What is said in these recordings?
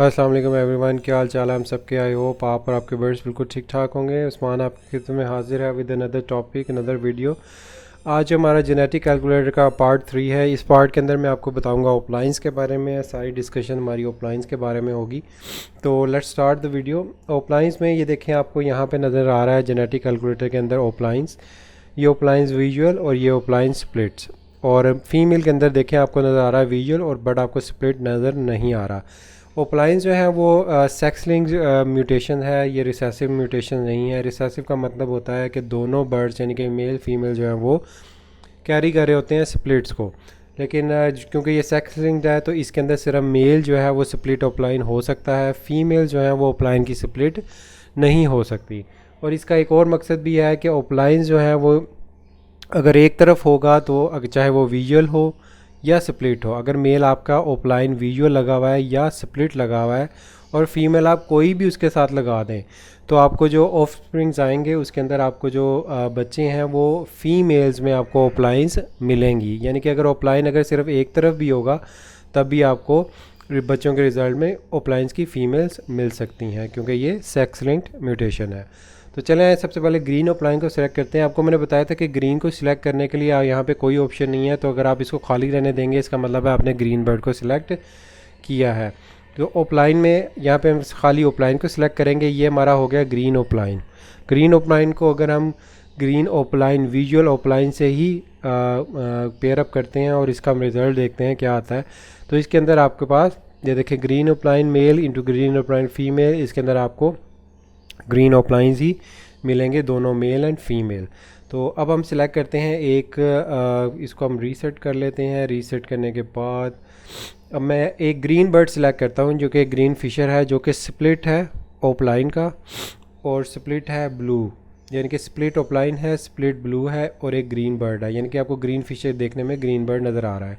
अस्सलाम वालेकुम एवरीवन, क्या हाल चाल है हम सबके। आई होप आप और आपके बर्ड्स बिल्कुल ठीक ठाक होंगे। उस्मान आपकी खिदमत में हाजिर है with another topic, another video. आज हमारा जेनेटिक कैलकुलेटर का पार्ट 3 है। इस पार्ट के अंदर मैं आपको बताऊंगा ऑफलाइंस के बारे में। सारी डिस्कशन हमारी ऑफलाइंस के बारे में होगी। तो लेट्स स्टार्ट द वीडियो। ऑफलाइंस में ये देखें, आपको यहाँ पे नज़र आ रहा है जेनेटिक कैलकुलेटर के अंदर ऑफलाइंस। ये ऑफलाइंस विजुअल और ये ऑफलाइन स्प्लिट्स। और फीमेल के अंदर देखें, आपको नज़र आ रहा है विजुअल और बट आपको स्प्लिट नज़र नहीं आ रहा। ओपलाइंस जो है वो सेक्स लिंक्ड म्यूटेशन है, ये रिसेसिव म्यूटेशन नहीं है। रिसेसिव का मतलब होता है कि दोनों बर्ड्स यानी कि मेल फीमेल जो है वो कैरी कर रहे होते हैं स्प्लिट्स को। लेकिन क्योंकि ये सेक्स लिंक्ड है तो इसके अंदर सिर्फ मेल जो है वो स्प्लिट ओपलाइन हो सकता है, फीमेल जो है वो ओपलाइन की स्प्लिट नहीं हो सकती। और इसका एक और मकसद भी है कि ओपलाइन जो है वो अगर एक तरफ होगा तो चाहे वो विजुअल हो या स्प्लिट हो, अगर मेल आपका ओपलाइन विजुअल लगा हुआ है या स्प्लिट लगा हुआ है और फीमेल आप कोई भी उसके साथ लगा दें, तो आपको जो ऑफ स्प्रिंग्स आएंगे उसके अंदर आपको जो बच्चे हैं वो फीमेल्स में आपको ओपलाइंस मिलेंगी। यानी कि अगर ओपलाइन अगर सिर्फ एक तरफ भी होगा तब भी आपको बच्चों के रिज़ल्ट में ओपलाइंस की फ़ीमेल्स मिल सकती हैं, क्योंकि ये सेक्स लिंक्ड म्यूटेशन है। तो चलें सबसे पहले ग्रीन ओपलाइन को सिलेक्ट करते हैं। आपको मैंने बताया था कि ग्रीन को सिलेक्ट करने के लिए यहाँ पे कोई ऑप्शन नहीं है, तो अगर आप इसको खाली रहने देंगे इसका मतलब है आपने ग्रीन बर्ड को सिलेक्ट किया है। तो ओपलाइन में यहाँ पे हम खाली ओपलाइन को सिलेक्ट करेंगे। ये हमारा हो गया ग्रीन ओपलाइन। ग्रीन ओपलाइन को अगर हम ग्रीन ओपलाइन विजुअल ओपलाइन से ही पेयर अप करते हैं और इसका हम रिज़ल्ट देखते हैं क्या आता है, तो इसके अंदर आपके पास ये देखिए green opaline male into green opaline female, इसके अंदर आपको ग्रीन ओपलाइंस ही मिलेंगे, दोनों मेल एंड फीमेल। तो अब हम सिलेक्ट करते हैं एक इसको हम रीसेट कर लेते हैं। रीसेट करने के बाद अब मैं एक ग्रीन बर्ड सिलेक्ट करता हूं जो कि ग्रीन फिशर है, जो कि स्प्लिट है ओपलाइन का और स्प्लिट है ब्लू, यानी कि स्प्लिट ओपलाइन है, स्प्लिट ब्लू है और एक ग्रीन बर्ड है। यानी कि आपको ग्रीन फिशर देखने में ग्रीन बर्ड नज़र आ रहा है।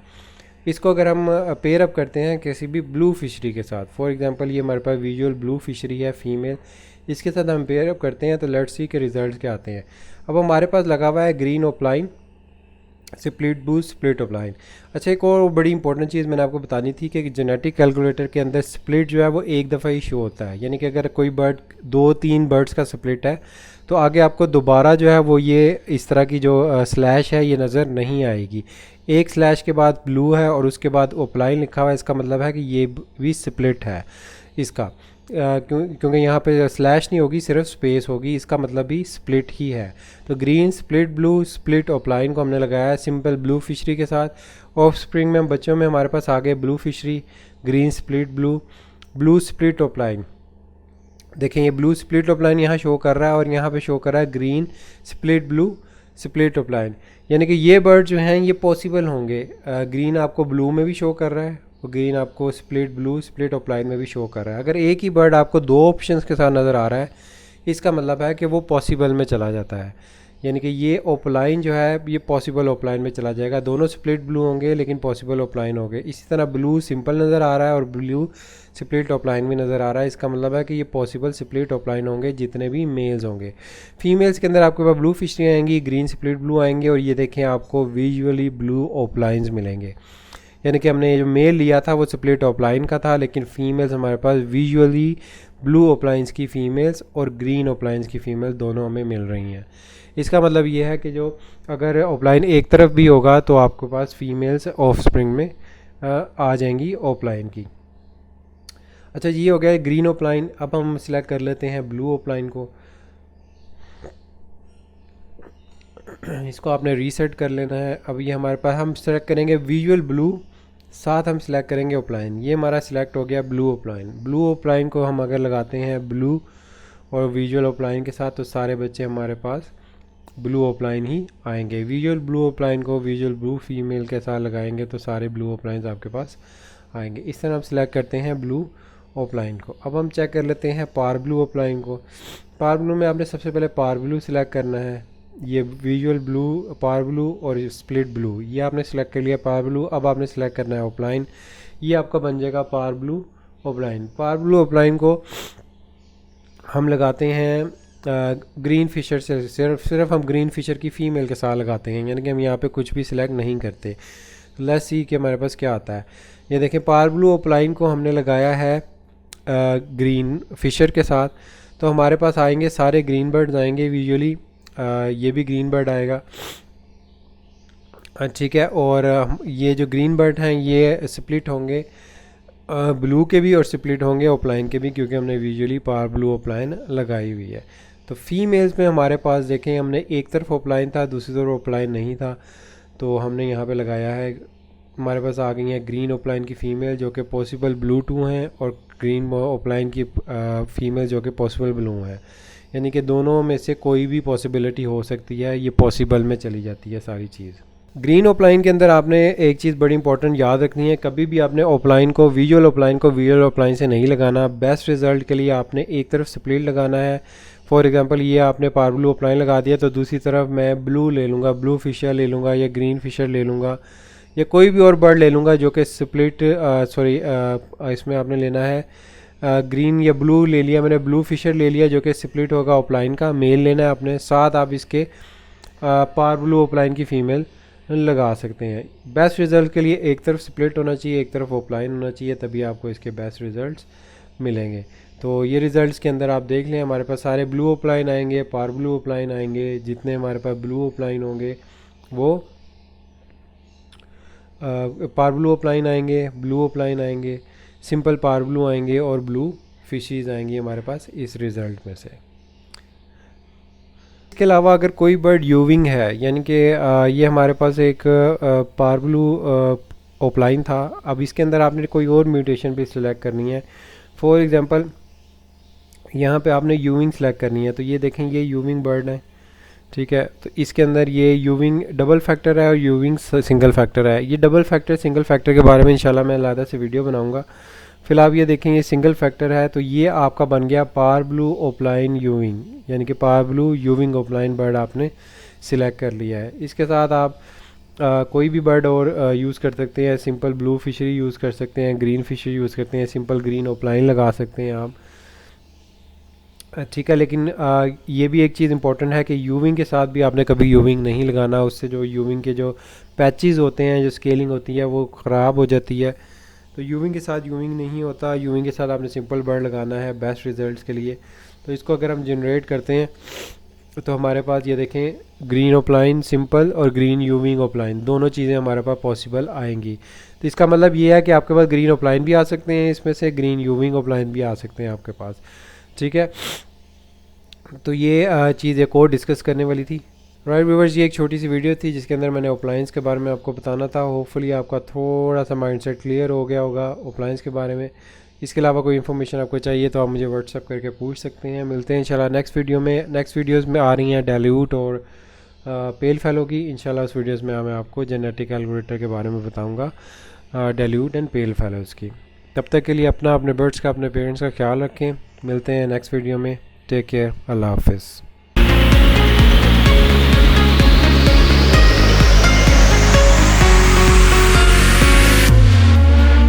इसको अगर हम पेयर अप करते हैं किसी भी ब्लू फिशरी के साथ, फॉर एग्जांपल ये हमारे पास विजुअल ब्लू फिशरी है फीमेल, इसके साथ हम पेयर अप करते हैं तो लेट्स सी के रिजल्ट्स क्या आते हैं। अब हमारे पास लगा हुआ है green opaline split blue split opaline. अच्छा, एक और बड़ी इंपॉर्टेंट चीज़ मैंने आपको बतानी थी कि जेनेटिक कैलकुलेटर के अंदर स्प्लिट जो है वो एक दफ़ा ही शो होता है। यानी कि अगर कोई बर्ड 2-3 बर्ड्स का स्प्लिट है तो आगे आपको दोबारा जो है वो ये इस तरह की जो स्लैश है ये नज़र नहीं आएगी। एक स्लैश के बाद ब्लू है और उसके बाद ओपलाइन लिखा हुआ है, इसका मतलब है कि ये भी स्प्लिट है इसका। क्योंकि यहाँ पे स्लैश नहीं होगी, सिर्फ स्पेस होगी, इसका मतलब भी स्प्लिट ही है। तो green split blue split opaline को हमने लगाया है सिंपल ब्लू फिशरी के साथ। ऑफ स्प्रिंग में बच्चों में हमारे पास आ गए blue fishery, green split blue, blue split opaline. देखें ये ब्लू स्प्लिट ओपलाइन यहाँ शो कर रहा है और यहाँ पे शो कर रहा है green split blue split opaline. यानी कि ये बर्ड जो हैं ये पॉसिबल होंगे। ग्रीन आपको ब्लू में भी शो कर रहा है और ग्रीन आपको स्प्लिट ब्लू स्प्लिट ओपलाइन में भी शो कर रहा है। अगर एक ही बर्ड आपको दो ऑप्शंस के साथ नज़र आ रहा है इसका मतलब है कि वो पॉसिबल में चला जाता है। यानी कि ये ओपलाइन जो है ये पॉसिबल ओपलाइन में चला जाएगा। दोनों स्प्लिट ब्लू होंगे लेकिन पॉसिबल ओपलाइन होंगे। इसी तरह ब्लू सिंपल नज़र आ रहा है और ब्लू स्प्लिट ओपलाइन भी नज़र आ रहा है, इसका मतलब है कि ये पॉसिबल स्प्लिट ओपलाइन होंगे जितने भी मेल्स होंगे। फीमेल्स के अंदर आपके पास ब्लू फिशरी आएंगी, ग्रीन स्प्लिट ब्लू आएंगे और ये देखें आपको विजुअली ब्लू ओपलाइंस मिलेंगे। यानी कि हमने जो मेल लिया था वो स्प्लिट ओपलाइन का था, लेकिन फीमेल्स हमारे पास विजुअली ब्लू ओपलाइंस की फ़ीमेल्स और ग्रीन ओपलाइंस की फ़ीमेल दोनों हमें मिल रही हैं। इसका मतलब ये है कि जो अगर ओपलाइन एक तरफ भी होगा तो आपके पास फीमेल्स ऑफ स्प्रिंग में आ जाएंगी ओपलाइन की। अच्छा, ये हो गया ग्रीन ओपलाइन। अब हम सिलेक्ट कर लेते हैं ब्लू ओपलाइन को। इसको आपने रीसेट कर लेना है। अब ये हमारे पास हम सेलेक्ट करेंगे विजुअल ब्लू, साथ हम सिलेक्ट करेंगे ओपलाइन। ये हमारा सिलेक्ट हो गया ब्लू ओपलाइन। ब्लू ओपलाइन को हम अगर लगाते हैं ब्लू और विजुअल ओपलाइन के साथ तो सारे बच्चे हमारे पास ब्लू ओपलाइन ही आएंगे। विजुअल ब्लू ओपलाइन को विजुअल ब्लू फीमेल के साथ लगाएंगे तो सारे ब्लू ओपलाइंस आपके पास आएंगे। इस तरह हम सिलेक्ट करते हैं ब्लू ओपलाइन को। अब हम चेक कर लेते हैं पार ब्लू ओपलाइन को। पार ब्लू में आपने सबसे पहले पार ब्लू सिलेक्ट करना है। ये विजुअल ब्लू पार ब्लू और स्प्लिट ब्लू ये आपने सेलेक्ट कर लिया पार ब्लू। अब आपने सेलेक्ट करना है ओपलाइन, ये आपका बन जाएगा पार ब्लू ओपलाइन। पार ब्लू ओपलाइन को हम लगाते हैं ग्रीन फिशर से, सिर्फ हम ग्रीन फिशर की फ़ीमेल के साथ लगाते हैं, यानी कि हम यहाँ पे कुछ भी सिलेक्ट नहीं करते। लेट्स सी कि हमारे पास क्या आता है। ये देखें पार ब्लू ओपलाइन को हमने लगाया है ग्रीन फिशर के साथ, तो हमारे पास आएंगे सारे ग्रीन बर्ड्स आएंगे विजुअली। ये भी ग्रीन बर्ड आएगा, ठीक है। और ये जो ग्रीन बर्ड हैं ये स्प्लिट होंगे, ब्लू के भी और स्प्लिट होंगे ओपलाइन के भी, क्योंकि हमने विजुअली पार ब्लू ओपलाइन लगाई हुई है। तो फीमेल्स में हमारे पास देखें, हमने एक तरफ ओपलाइन था, दूसरी तरफ ओपलाइन नहीं था, तो हमने यहाँ पे लगाया है। हमारे पास आ गई है ग्रीन ओपलाइन की फ़ीमेल जो कि पॉसिबल ब्लू 2 हैं, और ग्रीन ओपलाइन की फ़ीमेल जो कि पॉसिबल ब्लू है। यानी कि दोनों में से कोई भी पॉसिबिलिटी हो सकती है, ये पॉसिबल में चली जाती है सारी चीज़। ग्रीन ओपलाइन के अंदर आपने एक चीज़ बड़ी इंपॉर्टेंट याद रखनी है, कभी भी आपने ओपलाइन को विजुअल ओपलाइन से नहीं लगाना। बेस्ट रिज़ल्ट के लिए आपने एक तरफ स्प्लिट लगाना है। फॉर एग्जांपल ये आपने पार ब्लू ओपलाइन लगा दिया, तो दूसरी तरफ मैं ब्लू ले लूँगा, ब्लू फिशर ले लूँगा या ग्रीन फिशर ले लूँगा या कोई भी और बर्ड ले लूँगा जो कि स्प्लिट इसमें आपने लेना है ग्रीन या ब्लू ले लिया मैंने, ब्लू फिशर ले लिया जो कि स्प्लिट होगा ओपलाइन का, मेल लेना है आपने, साथ आप इसके पार ब्लू ओपलाइन की फ़ीमेल लगा सकते हैं। बेस्ट रिज़ल्ट के लिए एक तरफ स्प्लिट होना चाहिए, एक तरफ ओपलाइन होना चाहिए, तभी आपको इसके बेस्ट रिज़ल्ट्स मिलेंगे। तो ये रिज़ल्ट्स के अंदर आप देख लें, हमारे पास सारे ब्लू ओपलाइन आएंगे, पार ब्लू ओपलाइन आएंगे, जितने हमारे पास ब्लू ओपलाइन होंगे वो पार ब्लू ओपलाइन आएंगे, ब्लू ओपलाइन आएंगे, सिंपल पार ब्लू आएंगे और ब्लू फिशीज़ आएंगी हमारे पास इस रिज़ल्ट में से। इसके अलावा अगर कोई बर्ड यूविंग है, यानी कि ये हमारे पास एक पार ब्लू ओपलाइन था, अब इसके अंदर आपने कोई और म्यूटेशन भी सिलेक्ट करनी है। फॉर एग्जांपल यहाँ पे आपने यूविंग सेलेक्ट करनी है, तो ये देखें ये यूविंग बर्ड है, ठीक है। तो इसके अंदर ये यूविंग डबल फैक्टर है और यूविंग सिंगल फैक्टर है। ये डबल फैक्टर सिंगल फैक्टर के बारे में इंशाल्लाह मैं अलग से वीडियो बनाऊंगा। फिलहाल ये देखें ये सिंगल फैक्टर है, तो ये आपका बन गया पार ब्लू ओपलाइन यूविंग, यानी कि पार ब्लू यूविंग ओपलाइन बर्ड आपने सिलेक्ट कर लिया है। इसके साथ आप कोई भी बर्ड और यूज़ कर सकते हैं, सिंपल ब्लू फिशरी यूज़ कर सकते हैं, ग्रीन फिशरी यूज़ करते हैं, सिंपल ग्रीन ओपलाइन लगा सकते हैं आप, ठीक है। लेकिन ये भी एक चीज़ इंपॉर्टेंट है कि यूविंग के साथ भी आपने कभी यूविंग नहीं लगाना, उससे जो यूविंग के जो पैचेस होते हैं, जो स्केलिंग होती है वो ख़राब हो जाती है। तो यूविंग के साथ यूविंग नहीं होता, यूविंग के साथ आपने सिंपल बर्ड लगाना है बेस्ट रिजल्ट्स के लिए। तो इसको अगर हम जनरेट करते हैं तो हमारे पास ये देखें ग्रीन ओपलाइन सिंपल और ग्रीन यूविंग ओपलाइन दोनों चीज़ें हमारे पास पॉसिबल आएंगी। तो इसका मतलब ये है कि आपके पास ग्रीन ओपलाइन भी आ सकते हैं, इसमें से ग्रीन यूविंग ओपलाइन भी आ सकते हैं आपके पास, ठीक है। तो ये चीज़ एक और डिस्कस करने वाली थी। राइट व्यूअर्स, ये एक छोटी सी वीडियो थी जिसके अंदर मैंने ओपलाइंस के बारे में आपको बताना था। होपफुली आपका थोड़ा सा माइंडसेट क्लियर हो गया होगा ओपलाइंस के बारे में। इसके अलावा कोई इन्फॉर्मेशन आपको चाहिए तो आप मुझे व्हाट्सअप करके पूछ सकते हैं। मिलते हैं इंशाल्लाह नेक्स्ट वीडियो में। नेक्स्ट वीडियोज़ में आ रही हैं डेल्यूट और पेल फेलो की। इंशाल्लाह उस वीडियोज़ में मैं आपको जेनेटिक कैलकुलेटर के बारे में बताऊँगा, डेल्यूट एंड पेल फेलोज़ की। तब तक के लिए अपना, अपने बर्ड्स का, अपने पेरेंट्स का ख्याल रखें। मिलते हैं नेक्स्ट वीडियो में। टेक केयर, अल्लाह हाफिज़।